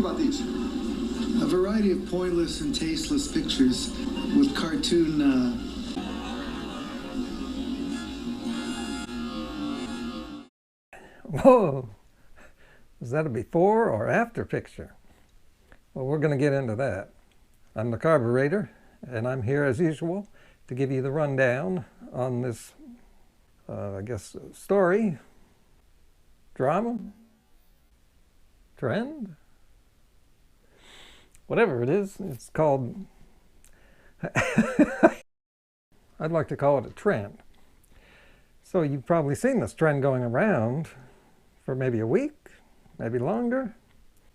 about these? A variety of pointless and tasteless pictures with cartoon, Whoa! Is that a before or after picture? Well, we're going to get into that. I'm the Carburetor, and I'm here as usual to give you the rundown on this, I guess, story, drama, trend, whatever it is. It's called, I'd like to call it a trend. So you've probably seen this trend going around for maybe a week, maybe longer,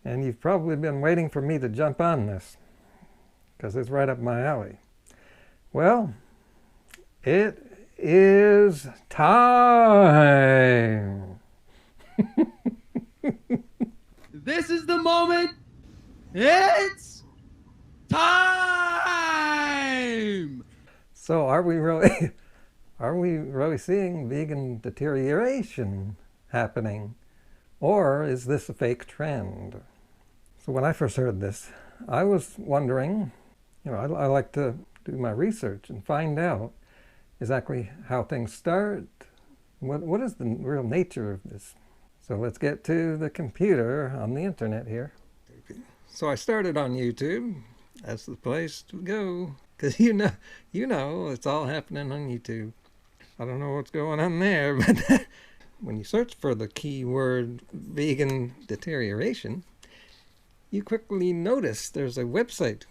and you've probably been waiting for me to jump on this because it's right up my alley. Well, it is time. This is the moment. It's time. So are we really seeing vegan deterioration happening? Or is this a fake trend? So when I first heard this, I was wondering, I like to do my research and find out exactly how things start. What is the real nature of this? So let's get to the computer on the internet here. So I started on YouTube. That's the place to go. Because you know it's all happening on YouTube. I don't know what's going on there, but when you search for the keyword vegan deterioration, you quickly notice there's a website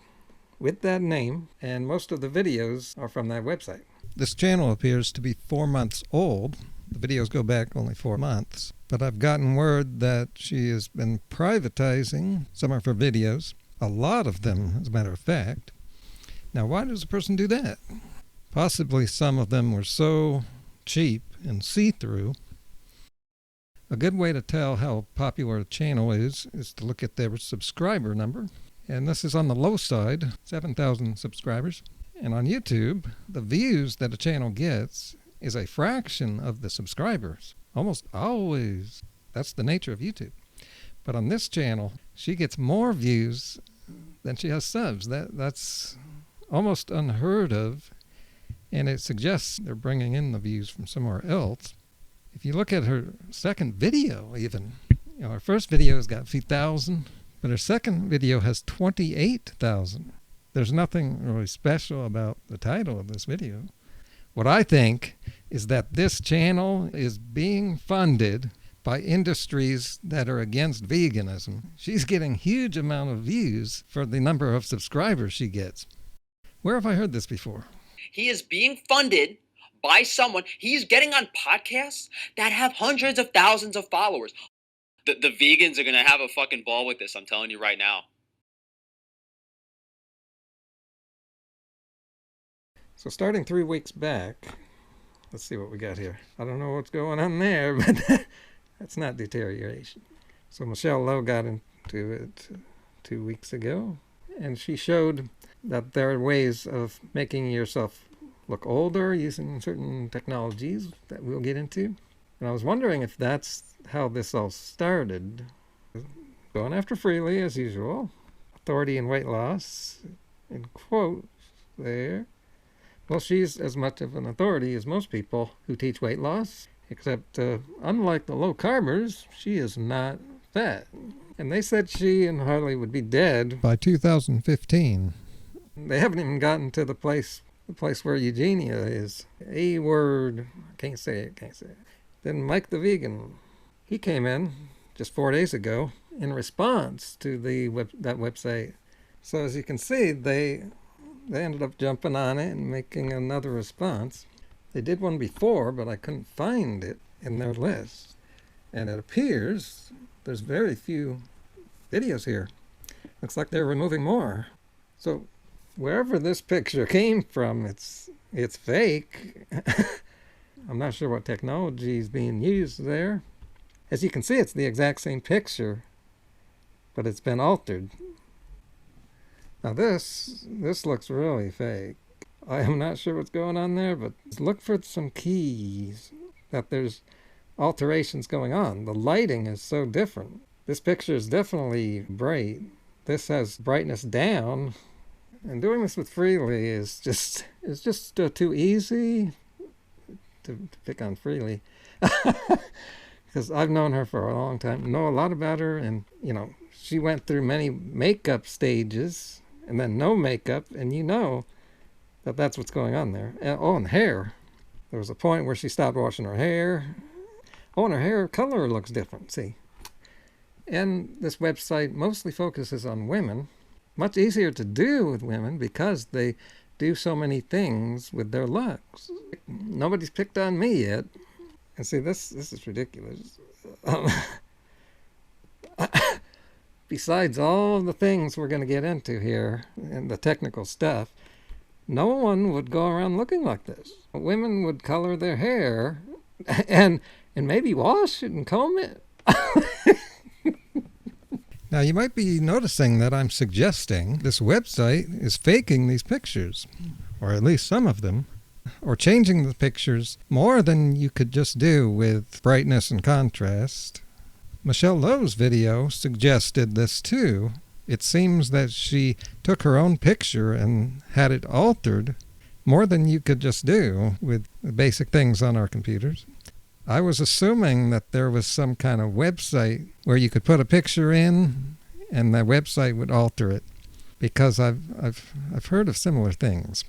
with that name, and most of the videos are from that website. This channel appears to be 4 months old. The videos go back only 4 months, but I've gotten word that she has been privatizing some of her videos, a lot of them, as a matter of fact. Now, why does a person do that? Possibly some of them were so cheap and see-through. A good way to tell how popular a channel is to look at their subscriber number. And this is on the low side, 7,000 subscribers. And on YouTube, the views that a channel gets is a fraction of the subscribers. Almost always. That's the nature of YouTube. But on this channel, she gets more views than she has subs. That's almost unheard of. And it suggests they're bringing in the views from somewhere else. If you look at her second video even, her first video has got a few thousand, but her second video has 28,000. There's nothing really special about the title of this video. What I think is that this channel is being funded by industries that are against veganism. She's getting huge amount of views for the number of subscribers she gets. Where have I heard this before? He is being funded by someone. He's getting on podcasts that have hundreds of thousands of followers. The vegans are going to have a fucking ball with this, I'm telling you right now. So starting 3 weeks back, let's see what we got here. I don't know what's going on there, but that's not deterioration. So Michelle Lowe got into it 2 weeks ago, and she showed that there are ways of making yourself look older using certain technologies that we'll get into. And I was wondering if that's how this all started. Going after freely, as usual. Authority and weight loss, in quotes there. Well, she's as much of an authority as most people who teach weight loss, except unlike the low carbers, she is not fat. And they said she and Harley would be dead by 2015. They haven't even gotten to the place where Eugenia is. A word, can't say it. Then Mike the Vegan, he came in just 4 days ago in response to that website. So as you can see, they ended up jumping on it and making another response. They did one before, but I couldn't find it in their list. And it appears there's very few videos here. Looks like they're removing more. So wherever this picture came from, it's fake. I'm not sure what technology is being used there. As you can see, it's the exact same picture, but it's been altered. Now this looks really fake. I am not sure what's going on there, but look for some keys that there's alterations going on. The lighting is so different. This picture is definitely bright. This has brightness down. And doing this with Freely is just too easy to pick on Freely. Because I've known her for a long time, know a lot about her, and you know, she went through many makeup stages and then no makeup, and you know that that's what's going on there. And hair. There was a point where she stopped washing her hair. Oh, and her hair color looks different, see. And this website mostly focuses on women. Much easier to do with women because they do so many things with their looks. Nobody's picked on me yet. And see, this is ridiculous. Besides all the things we're going to get into here and the technical stuff, no one would go around looking like this. Women would color their hair and maybe wash it and comb it. Now, you might be noticing that I'm suggesting this website is faking these pictures, or at least some of them, or changing the pictures more than you could just do with brightness and contrast. Michelle Lowe's video suggested this too. It seems that she took her own picture and had it altered more than you could just do with the basic things on our computers. I was assuming that there was some kind of website where you could put a picture in and the website would alter it, because I've heard of similar things.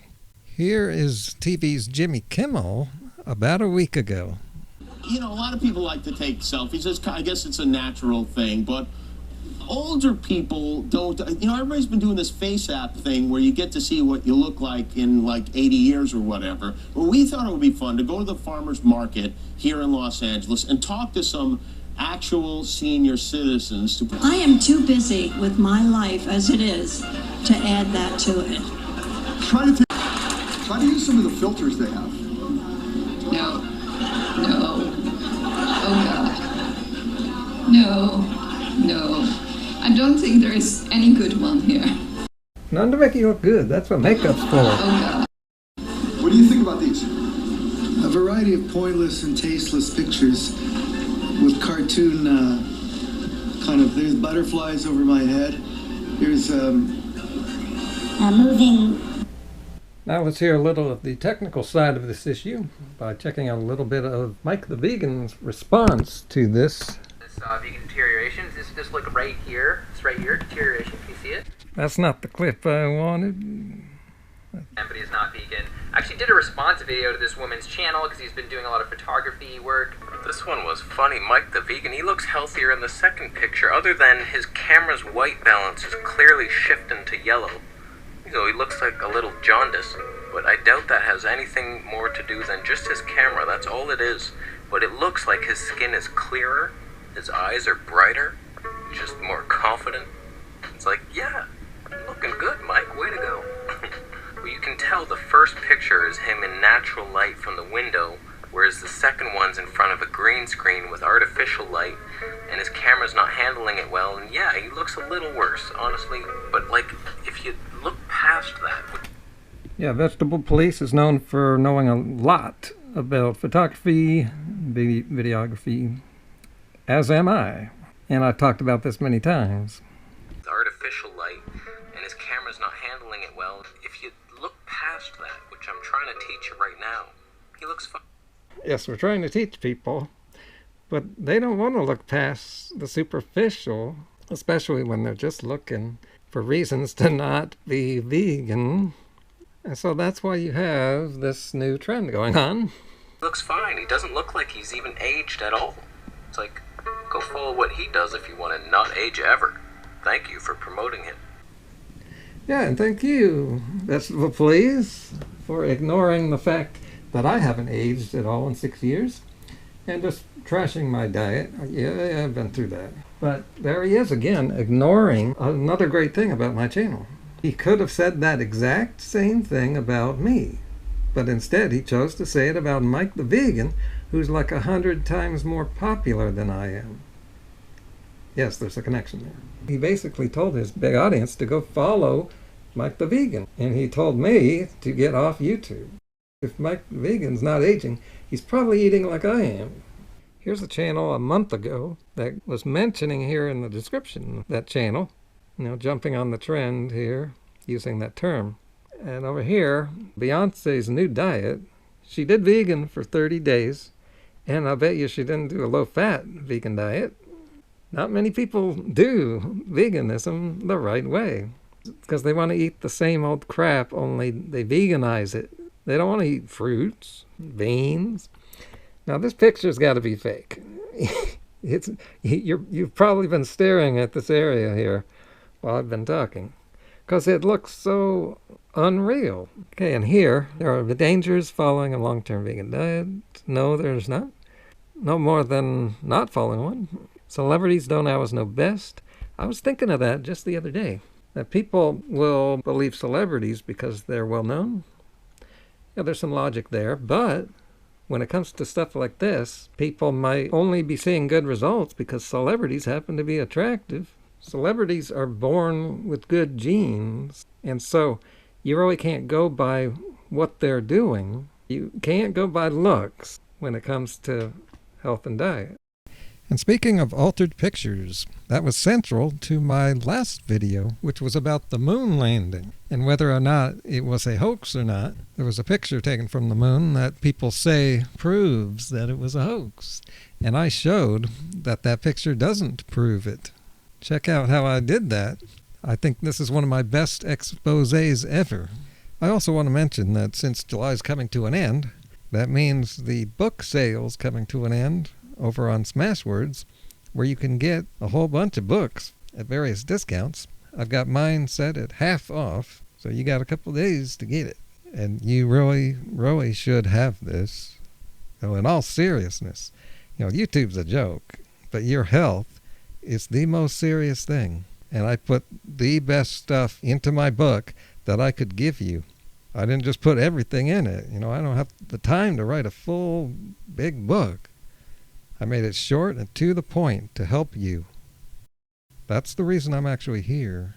Here is TV's Jimmy Kimmel about a week ago. You know, a lot of people like to take selfies. I guess it's a natural thing, but older people don't. You know, everybody's been doing this face app thing where you get to see what you look like in like 80 years or whatever. But we thought it would be fun to go to the farmers market here in Los Angeles and talk to some actual senior citizens. I am too busy with my life as it is to add that to it. Try to use some of the filters they have. No. Oh God. No. I don't think there is any good one here. None to make you look good. That's what makeup's for. Oh God. What do you think about these? A variety of pointless and tasteless pictures with cartoon kind of, there's butterflies over my head. There's Moving. Now let's hear a little of the technical side of this issue by checking out a little bit of Mike the Vegan's response to this. Vegan Deterioration. This look right here. It's right here, Deterioration. Can you see it? That's not the clip I wanted. But he's not vegan. I actually did a response video to this woman's channel because he's been doing a lot of photography work. This one was funny. Mike the Vegan, he looks healthier in the second picture, other than his camera's white balance is clearly shifting to yellow. You know, he looks like a little jaundice, but I doubt that has anything more to do than just his camera. That's all it is. But it looks like his skin is clearer, his eyes are brighter, just more confident. It's like, yeah, looking good, Mike, way to go. Well, you can tell the first picture is him in natural light from the window, whereas the second one's in front of a green screen with artificial light, and his camera's not handling it well, and yeah, he looks a little worse, honestly, but like, if you look past that... Yeah, Vegetable Police is known for knowing a lot about photography, videography, as am I, and I've talked about this many times. The artificial light, and his camera's not handling it well. If you look past that, which I'm trying to teach you right now, he looks fine. Yes, we're trying to teach people, but they don't want to look past the superficial, especially when they're just looking for reasons to not be vegan. And so that's why you have this new trend going on. He looks fine. He doesn't look like he's even aged at all. It's like, go follow what he does if you want to not age ever. Thank you for promoting him. Yeah, and thank you, Vegetable Police, for ignoring the fact that I haven't aged at all in 6 years and just trashing my diet. Yeah, I've been through that. But there he is again, ignoring another great thing about my channel. He could have said that exact same thing about me, but instead he chose to say it about Mike the Vegan, who's like 100 times more popular than I am. Yes, there's a connection there. He basically told his big audience to go follow Mike the Vegan, and he told me to get off YouTube. If Mike the Vegan's not aging, he's probably eating like I am. Here's a channel a month ago that was mentioning here in the description, that channel, jumping on the trend here, using that term. And over here, Beyonce's new diet, she did vegan for 30 days, and I bet you she didn't do a low-fat vegan diet. Not many people do veganism the right way, because they want to eat the same old crap, only they veganize it. They don't want to eat fruits, beans. Now this picture's got to be fake. You've probably been staring at this area here while I've been talking, because it looks so unreal. Okay, and here there are the dangers following a long-term vegan diet. No, there's not. No more than not following one. Celebrities don't always know best. I was thinking of that just the other day, that people will believe celebrities because they're well known. Yeah, there's some logic there, but when it comes to stuff like this, people might only be seeing good results because celebrities happen to be attractive. Celebrities are born with good genes, and so you really can't go by what they're doing. You can't go by looks when it comes to health and diet. And speaking of altered pictures, that was central to my last video, which was about the moon landing and whether or not it was a hoax or not. There was a picture taken from the moon that people say proves that it was a hoax. And I showed that that picture doesn't prove it. Check out how I did that. I think this is one of my best exposés ever. I also want to mention that since July is coming to an end, that means the book sale's coming to an end over on Smashwords, where you can get a whole bunch of books at various discounts. I've got mine set at half off, so you got a couple days to get it. And you really should have this. In all seriousness, YouTube's a joke, but your health is the most serious thing. And I put the best stuff into my book that I could give you. I didn't just put everything in it. I don't have the time to write a full, big book. I made it short and to the point to help you. That's the reason I'm actually here.